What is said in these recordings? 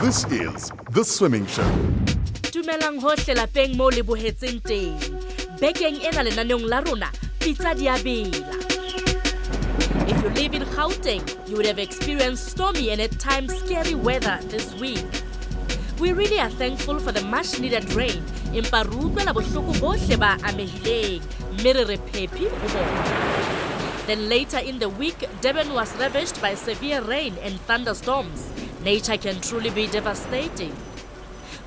This is The Swimming Show. Dumelang hohle lapeng mo le bohetseng teng. Bekeng ena lenaneong la rona, pizza di a bela. If you live in Gauteng, you would have experienced stormy and at times scary weather this week. We really are thankful for the much needed rain. Empa re utlwela bohloko bohle ba amehileng, mme re re phephi ho bona. Then later in the week, Durban was ravaged by severe rain and thunderstorms. Nature can truly be devastating.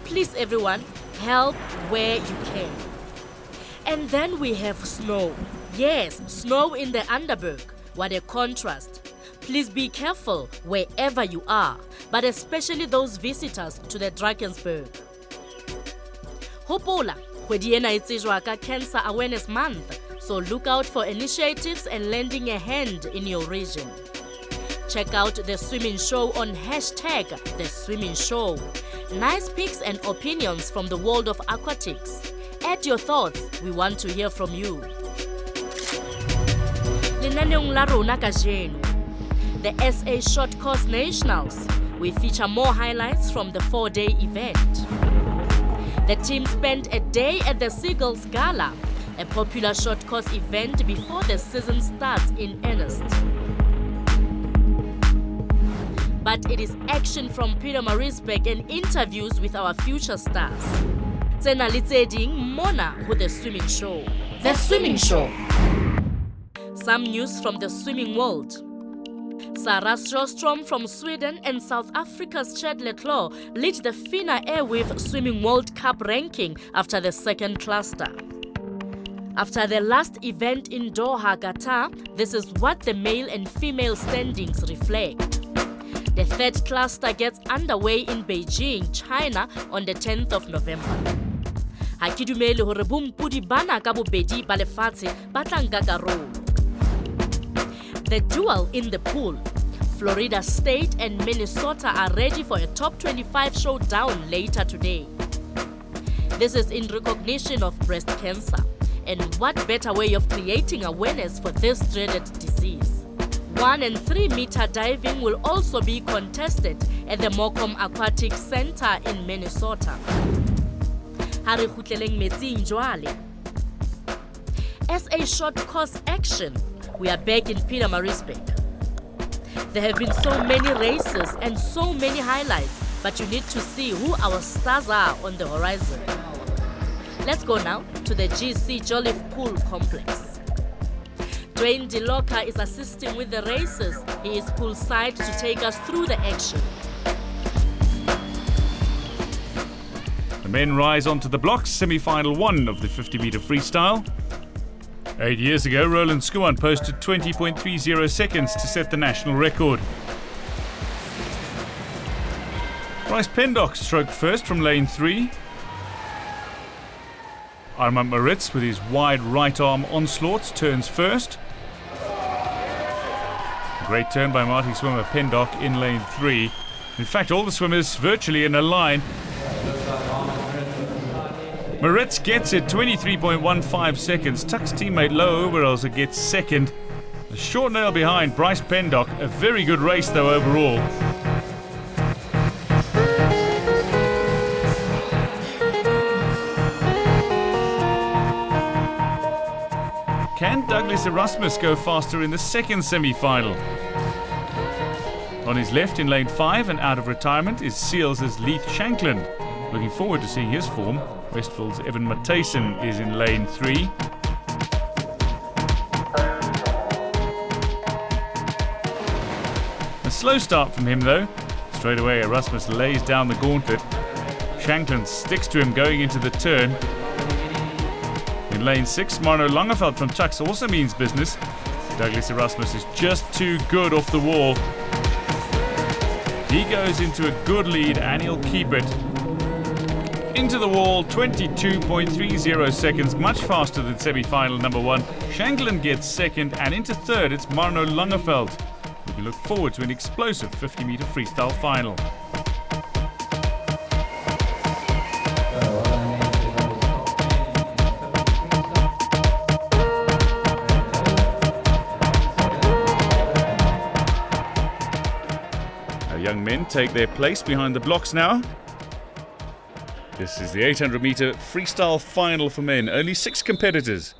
Please everyone, help where you can. And then we have snow. Yes, snow in the Underberg. What a contrast. Please be careful wherever you are, but especially those visitors to the Drakensberg. Hopola, kgwedi ena e tsejwa ka Cancer Awareness Month, so look out for initiatives and lending a hand in your region. Check out The Swimming Show on #The Swimming Show. Nice pics and opinions from the world of aquatics. Add your thoughts, we want to hear from you. Lenaneong la rona kajeno, the SA Short Course Nationals. We feature more highlights from the 4-day event. The team spent a day at the Seagulls Gala, a popular short course event before the season starts in earnest. But it is action from Pietermaritzburg and interviews with our future stars. Tsena le tse ding mona ho The Swimming Show. The Swimming Show. Some news from the swimming world. Sarah Sjöström from Sweden and South Africa's Chad Leclerc lead the FINA Airwave Swimming World Cup ranking after the second cluster. After the last event in Doha, Qatar, this is what the male and female standings reflect. The third cluster gets underway in Beijing, China on the 10th of November. Ha ke dumele hore bompudi bana ka bobedi ba lefatshe ba tla nka karolo. The duel in the pool. Florida State and Minnesota are ready for a top 25 showdown later today. This is in recognition of breast cancer. And what better way of creating awareness for this dreaded disease? 1 and 3 meter diving will also be contested at the Morecambe Aquatics Center in Minnesota. Ha re kgutleleng metsing jwale. SA Short Course Action. We are back in Pietermaritzburg. There have been so many races and so many highlights, but you need to see who our stars are on the horizon. Let's go now to the GC Jolliffe Pool Complex. Dwayne DeLoca is assisting with the races. He is poolside to take us through the action. The men rise onto the blocks, semi-final 1 of the 50-meter freestyle. 8 years ago, Roland Skuan posted 20.30 seconds to set the national record. Bryce Pendock stroked first from lane 3. Armand Maritz, with his wide right arm onslaughts, turns first. Great turn by Marty swimmer Pendock in lane 3. In fact, all the swimmers virtually in a line. Maritz gets it 23.15 seconds. Tuck's teammate Lo Oberelzer gets second. A short nail behind Bryce Pendock. A very good race though overall. Can Douglas Erasmus go faster in the second semi-final? On his left in lane 5 and out of retirement is Seals' Leith Shanklin. Looking forward to seeing his form. Westville's Evan Matthijssen is in lane 3. A slow start from him though. Straight away Erasmus lays down the gauntlet. Shanklin sticks to him going into the turn. In lane 6, Marno Langeveld from Tux also means business. Douglas Erasmus is just too good off the wall. He goes into a good lead and he'll keep it. Into the wall, 22.30 seconds, much faster than semi-final number 1. Shanklin gets second, and into third it's Marno Langeveld. We can look forward to an explosive 50-meter freestyle final. young men take their place behind the blocks now. This is the 800 meter freestyle final for men. Only 6 competitors.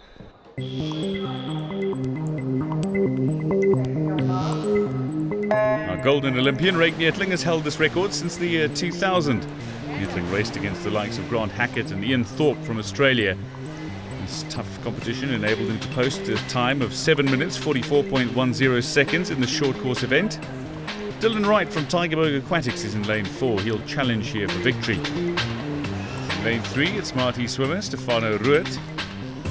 Our golden Olympian, Ryk Neethling, has held this record since the year 2000. Neethling raced against the likes of Grant Hackett and Ian Thorpe from Australia. This tough competition enabled him to post a time of 7 minutes 44.10 seconds in the short course event. Dylan Wright from Tigerberg Aquatics is in lane 4. He'll challenge here for victory. In lane 3, it's Marty swimmer Stefano Ruet.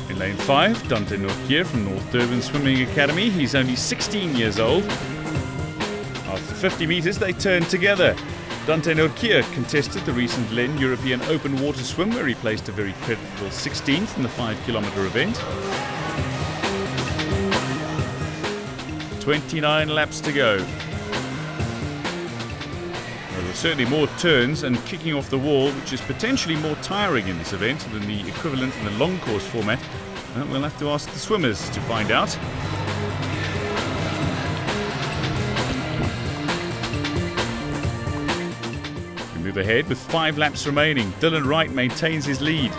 In lane 5, Dante Nortje from North Durban Swimming Academy. He's only 16 years old. After 50 metres, they turned together. Dante Nortje contested the recent Len European Open Water Swim, where he placed a very creditable 16th in the 5-kilometre event. 29 laps to go. Well, there's certainly more turns and kicking off the wall, which is potentially more tiring in this event than the equivalent in the long course format. Well, we'll have to ask the swimmers to find out. We move ahead with 5 laps remaining. Dylan Wright maintains his lead.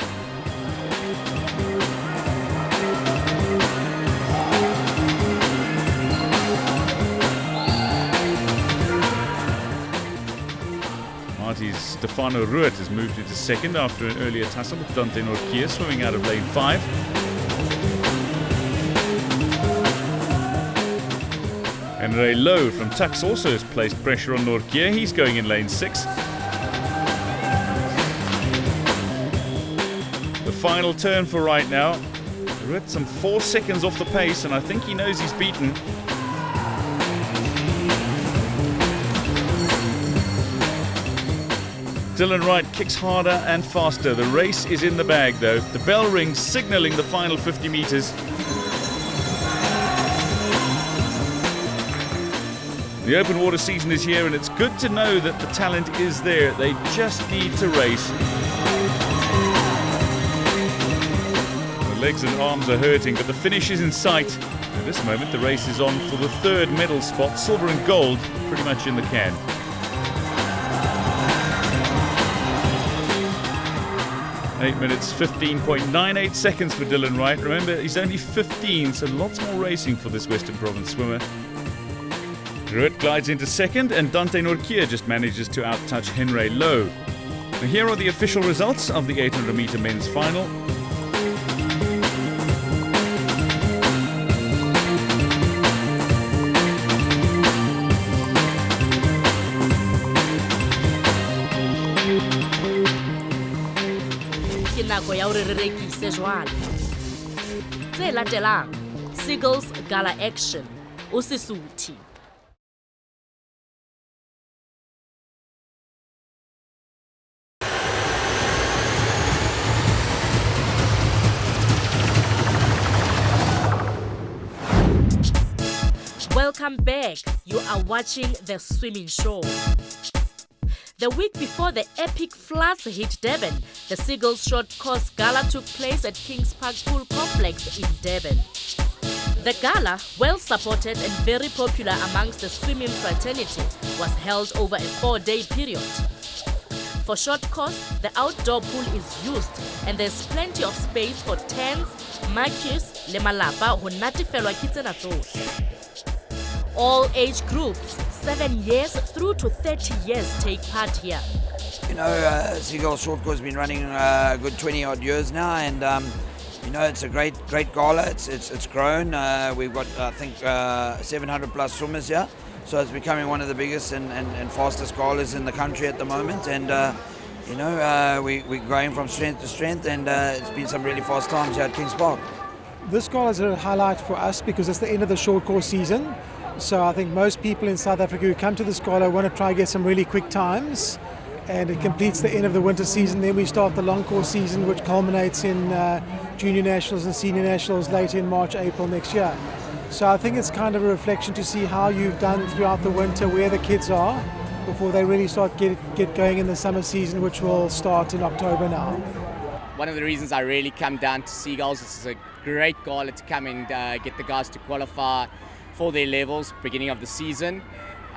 Marty's Stefano Ruet has moved into second after an earlier tussle with Dante Nortje swimming out of lane 5. Henry Lowe from Tux also has placed pressure on Nortje. He's going in lane 6. The final turn for Wright now. Ruet some 4 seconds off the pace, and I think he knows he's beaten. Dylan Wright kicks harder and faster. The race is in the bag though. The bell rings, signalling the final 50 metres. The open water season is here, and it's good to know that the talent is there. They just need to race. The legs and arms are hurting, but the finish is in sight. At this moment, the race is on for the 3rd medal spot. Silver and gold pretty much in the can. 8 minutes 15.98 seconds for Dylan Wright. Remember, he's only 15, so lots more racing for this Western Province swimmer. Ruet glides into second, and Dante Nortje just manages to outtouch Henry Lowe. Now here are the official results of the 800 meter men's final. Ke nako ya hore re rekise jwale. Tse latelang, Seagulls Gala Action, o Sesotho. Welcome back. You are watching The Swimming Show. The week before the epic floods hit Durban, the Seagulls Short Course Gala took place at Kings Park Pool Complex in Durban. The gala, well supported and very popular amongst the swimming fraternity, was held over a 4-day period. For short course, the outdoor pool is used, and there's plenty of space for tents, marquees, le malapa ho natefelwa ke tsena tsohle. All age groups, 7 years through to 30 years, take part here. You know, Seagulls Short Course has been running a good 20 odd years now, and you know, it's a great gala. It's grown. We've got, I think, 700 plus swimmers here, so it's becoming one of the biggest and fastest galas in the country at the moment. And you know, we're growing from strength to strength, and it's been some really fast times here at Kings Park. This gala is a highlight for us because it's the end of the short course season. So I think most people in South Africa who come to this gala want to try and get some really quick times, and it completes the end of the winter season. Then we start the long course season, which culminates in junior nationals and senior nationals later in March, April next year. So I think it's kind of a reflection to see how you've done throughout the winter, where the kids are, before they really start get going in the summer season, which will start in October now. One of the reasons I really come down to Seagulls, this is a great gala to come and get the guys to qualify for their levels beginning of the season.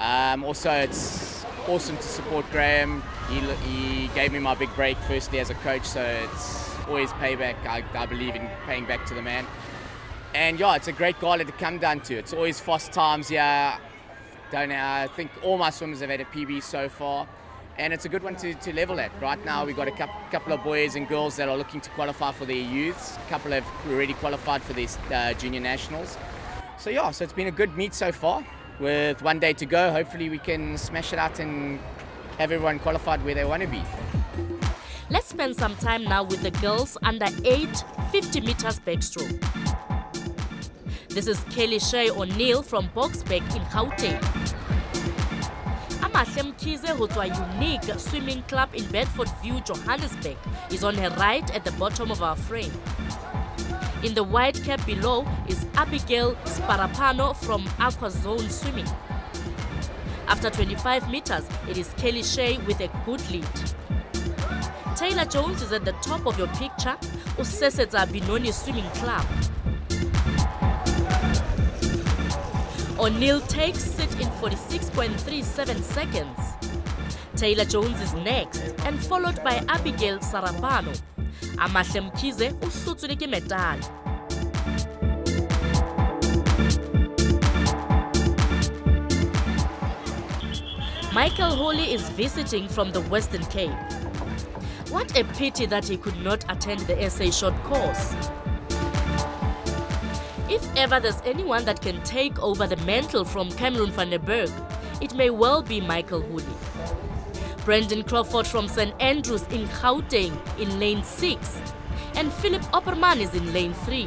Also, it's awesome to support Graham. He gave me my big break firstly as a coach, so it's always payback. I believe in paying back to the man. And yeah, it's a great gala to come down to. It's always fast times here. Don't know, I think all my swimmers have had a PB so far. And it's a good one to level at. Right now we've got a couple of boys and girls that are looking to qualify for their youths. A couple have already qualified for their junior nationals. So yeah, so it's been a good meet so far. With 1 day to go, hopefully we can smash it out and have everyone qualified where they want to be. Let's spend some time now with the girls under 8 50 meters backstroke. This is Kelly Shay O'Neill from Boksburg in Gauteng. Amahle Mkhize, who's a unique swimming club in Bedfordview, Johannesburg, is on her right at the bottom of our frame. In the white cap below is Abigail Sparapano from Aqua Zone Swimming. After 25 meters, it is Kelly Shay with a good lead. Taylor Jones is at the top of your picture, Usesetsa Binoni Swimming Club. O'Neill takes it in 46.37 seconds. Taylor Jones is next and followed by Abigail Sarapano. Amahle Mkhize uhlutsule ke medal. Michael Hooley is visiting from the Western Cape. What a pity that he could not attend the SA short course. If ever there's anyone that can take over the mantle from Cameron van der Berg, it may well be Michael Hooley. Brendan Crawford from St. Andrews in Gauteng in lane 6, and Philip Opperman is in lane 3.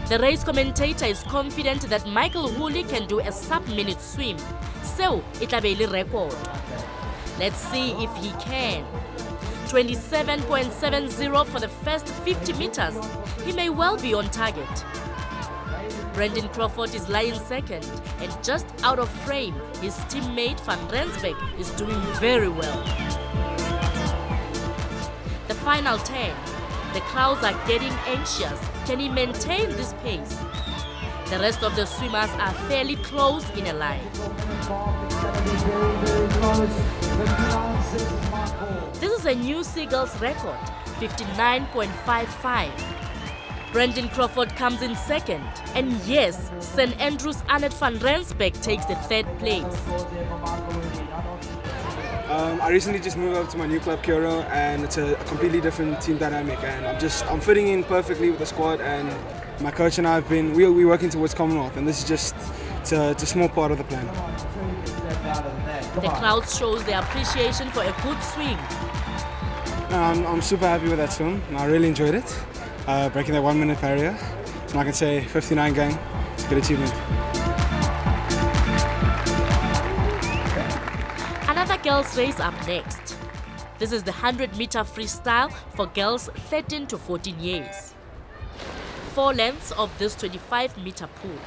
The race commentator is confident that Michael Hooley can do a sub-minute swim, so it'll be a record. Let's see if he can. 27.70 for the first 50 meters. He may well be on target. Brendan Crawford is lying second, and just out of frame, his teammate Van Rensbeck is doing very well. The final 10. The crowds are getting anxious. Can he maintain this pace? The rest of the swimmers are fairly close in a line. This is a new Seagulls record, 59.55. Brendan Crawford comes in second, and yes, St. Andrews Annette van Rensbeck takes the third place. I recently just moved over to my new club, Kyoto, and it's a completely different team dynamic, and I'm fitting in perfectly with the squad, and my coach and I we're working towards Commonwealth, and this is just it's a small part of the plan. The crowd shows their appreciation for a good swing. I'm super happy with that swim. I really enjoyed it. Breaking that 1 minute barrier. So I can say 59 gang. It's a good achievement. Another girls' race up next. This is the 100-meter freestyle for girls 13 to 14 years. 4 lengths of this 25-meter pool.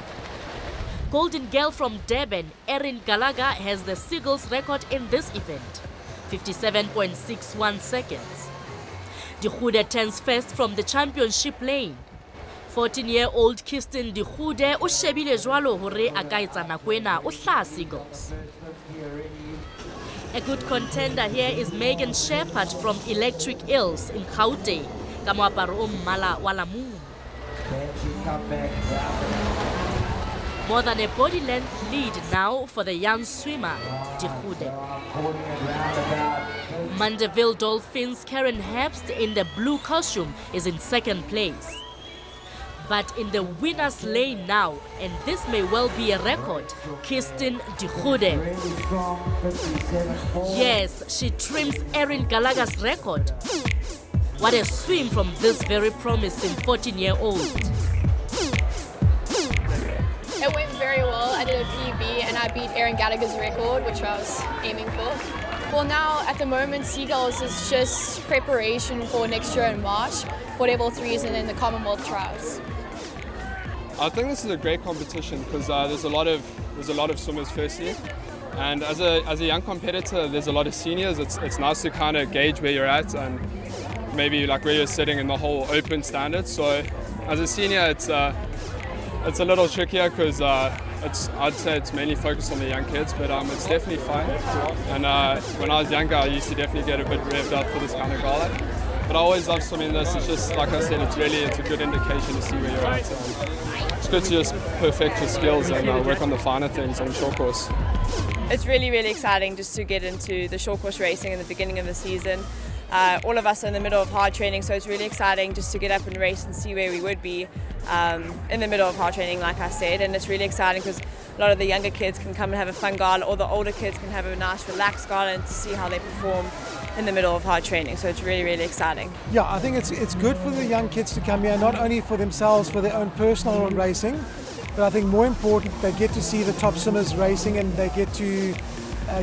Golden girl from Durban, Erin Gallagher, has the Seagulls record in this event, 57.61 seconds. Dikhude turns first from the championship lane. 14-year-old Kirsten Dikhude o shebile jwalo hore a ka etsa nako ena o hla Seagulls. A good contender here is Megan Shepherd from Electric Hills in Gauteng, ka moaparo o mmala wa lamune. More than a body length lead now for the young swimmer, Dikhude. Mandeville Dolphins' Karen Herbst in the blue costume is in second place. But in the winner's lane now, and this may well be a record, Kirsten Dikhude. Yes, she trims Erin Gallagher's record. What a swim from this very promising 14-year-old. It went very well. I did a PB and I beat Erin Gallagher's record, which I was aiming for. Well, now at the moment, Seagulls is just preparation for next year in March for level 3s and then the Commonwealth trials. I think this is a great competition because there's a lot of swimmers first year, and as a young competitor, there's a lot of seniors. It's nice to kind of gauge where you're at and maybe like where you're sitting in the whole open standard. So as a senior, it's a little trickier because I'd say it's mainly focused on the young kids, but it's definitely fun. And when I was younger, I used to definitely get a bit revved up for this kind of gala. But I always love swimming this. It's just, like I said, it's a good indication to see where you're at. It's good to just perfect your skills and work on the finer things on the short course. It's really, really exciting just to get into the short course racing in the beginning of the season. All of us are in the middle of hard training, so it's really exciting just to get up and race and see where we would be in the middle of hard training, like I said. And it's really exciting because a lot of the younger kids can come and have a fun gala, or the older kids can have a nice relaxed gala and to see how they perform in the middle of hard training. So it's really, really exciting. Yeah, I think it's good for the young kids to come here, not only for themselves, for their own personal racing, but I think more important, they get to see the top swimmers racing, and they get to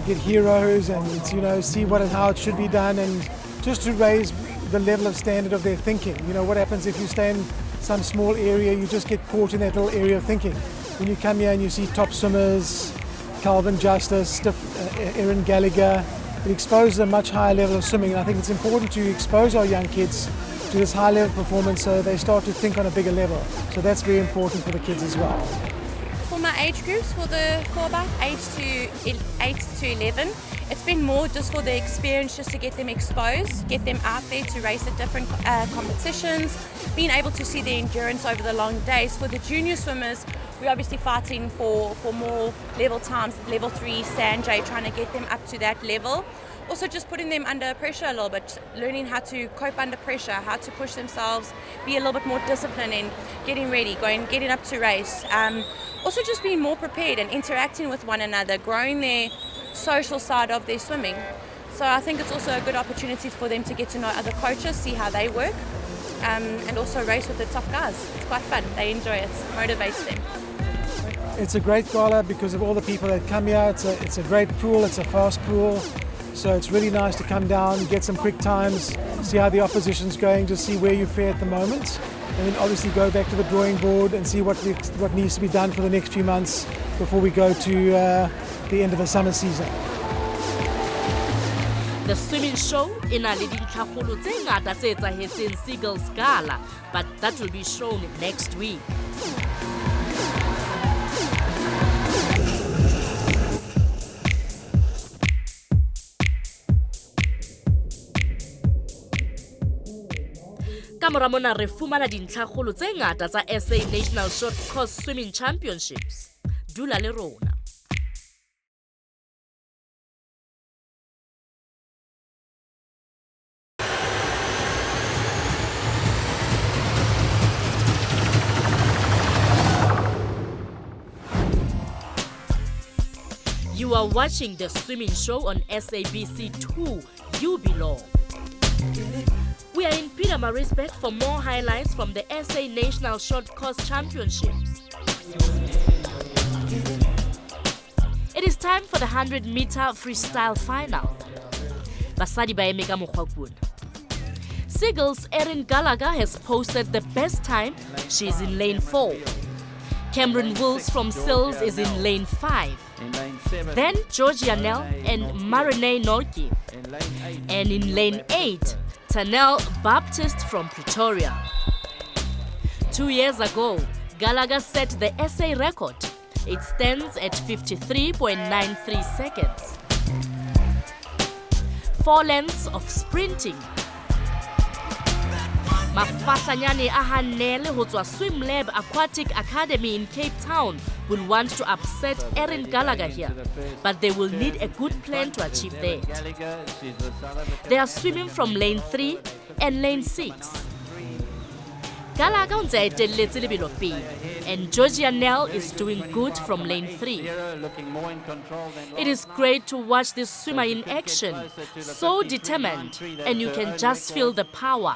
get heroes and see what and how it should be done, and just to raise the level of standard of their thinking. What happens if you stay in some small area, you just get caught in that little area of thinking. When you come here and you see top swimmers, Calvin Justice, Erin Gallagher, it exposes a much higher level of swimming, and I think it's important to expose our young kids to this high level performance so they start to think on a bigger level. So that's very important for the kids as well. For my age groups, for about 8 to 11, it's been more just for the experience, just to get them exposed, get them out there to race at different competitions, being able to see their endurance over the long days. For the junior swimmers, we're obviously fighting for more level times, level 3, Sanjay, trying to get them up to that level. Also just putting them under pressure a little bit, learning how to cope under pressure, how to push themselves, be a little bit more disciplined in getting ready, getting up to race. Also just being more prepared and interacting with one another, growing their social side of their swimming. So I think it's also a good opportunity for them to get to know other coaches, see how they work, and also race with the top guys. It's quite fun, they enjoy it, motivates them. It's a great gala because of all the people that come here. It's a great pool, it's a fast pool. So it's really nice to come down, get some quick times, see how the opposition's going, to see where you fare at the moment, and then obviously go back to the drawing board and see what needs to be done for the next few months before we go to the end of the summer season. The swimming show in a le dintlhakgolo tse ngata tse etsahetseng Seagulls Gala, but that will be shown next week. Ka mora mona re fumana dintlhakgolo tse ngata tsa SA National Short Course Swimming Championships. Dula le rona. You are watching the swimming show on SABC2. You belong. We are in Pietermaritzburg for more highlights from the SA National Short Course Championships. It is time for the 100-meter freestyle final. Basadi ba eme ka mokgwa kuna. Seagulls' Erin Gallagher has posted the best time. She is in lane 4. Cameron Wills from Sills is in lane 5. Then Georgia Nell and Marinee Norki. And in lane 8, Tanel Baptist from Pretoria. 2 years ago, Gallagher set the SA record. It stands at 53.93 seconds. 4 lengths of sprinting. Mafahlanyane a Hanele ho tswa Swim Lab Aquatic Academy in Cape Town will want to upset Erin Gallagher here, but they will need a good plan to achieve that. They are swimming from lane 3 and lane 6. Gallagher ntse a etelletse lebelo pele, and Georgia Nell is doing good from lane 3. It is great to watch this swimmer in action, so determined, and you can just feel the power.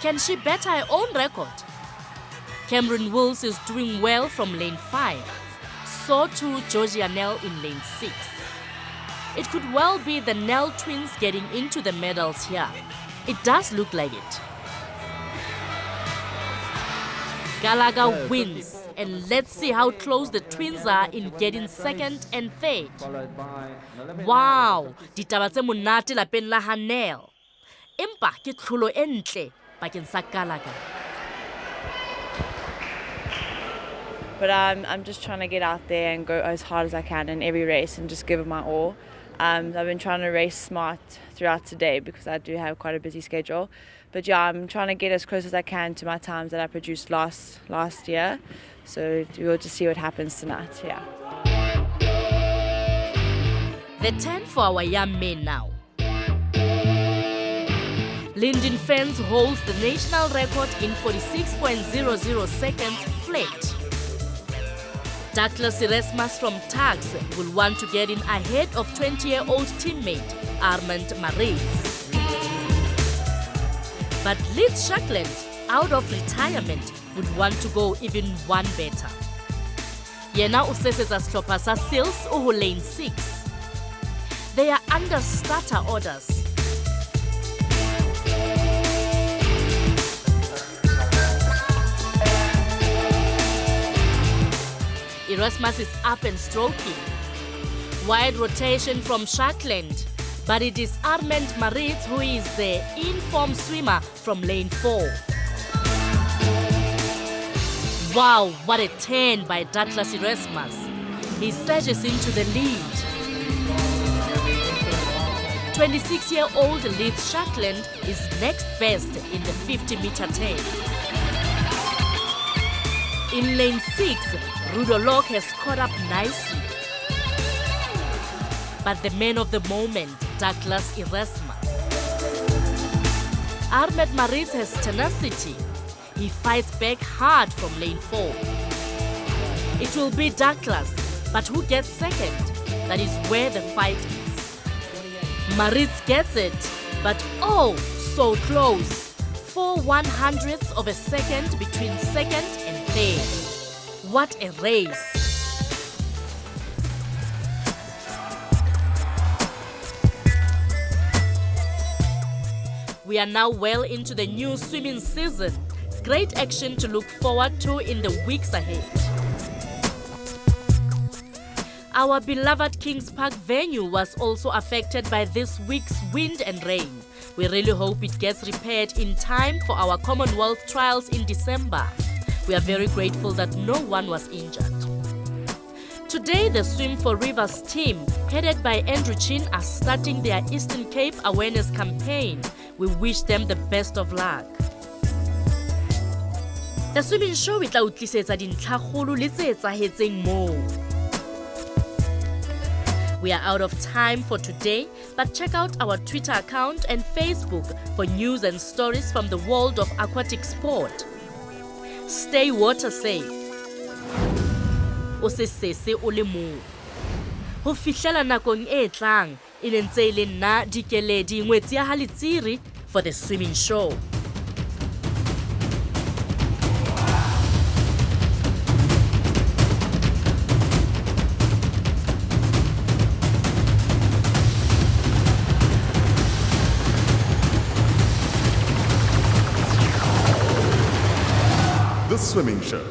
Can she better her own record? Cameron Wills is doing well from lane 5. So too Georgia Nell in lane 6. It could well be the Nell twins getting into the medals here. It does look like it. Gallagher wins, and let's see how close the twins are in getting second and third. Wow, ditaba tse monate lapeng la Nell. Empa ke tlholo e ntle bakeng sa Gallagher. But I'm just trying to get out there and go as hard as I can in every race and just give it my all. I've been trying to race smart throughout today because I do have quite a busy schedule. But yeah, I'm trying to get as close as I can to my times that I produced last year. So we'll just see what happens tonight, yeah. The 10 for our young men now. Lyndon Fens holds the national record in 46.00 seconds flat. Douglas Erasmus from Tugs will want to get in ahead of 20-year-old teammate Armand Marais. But Leeds Shackland, out of retirement, would want to go even one better. Yena o sesetsa sehlopha sa Seagulls o ho lane 6. They are under starter orders. Erasmus is up and stroking. Wide rotation from Shackland, but it is Armand Marais who is the in-form swimmer from lane 4. Wow, what a turn by Douglas Erasmus. He surges into the lead. 26-year-old Leeds Shackland is next best in the 50-meter turn. In lane 6, Rudolok has caught up nicely. But the man of the moment, Douglas Erasmus. Armand Marais has tenacity. He fights back hard from lane 4. It will be Douglas, but who gets second? That is where the fight is. Marais gets it, but oh, so close. 4/100ths of a second between second and third. What a race. We are now well into the new swimming season. Great action to look forward to in the weeks ahead. Our beloved Kings Park venue was also affected by this week's wind and rain. We really hope it gets repaired in time for our Commonwealth trials in December. We are very grateful that no one was injured. Today, the Swim for Rivers team, headed by Andrew Chin, are starting their Eastern Cape Awareness campaign. We wish them the best of luck. The swimming show with la utlisetsa dintlha kgolo le tse etsahetseng moo. We are out of time for today, but check out our Twitter account and Facebook for news and stories from the world of aquatic sport. Stay water safe. O se sese o le mong. Ho fihlela nakong e tlang, e ne ntse e le nna Dikeledi Ngwetsi ya Halitsiri for the swimming show. The Swimming Show.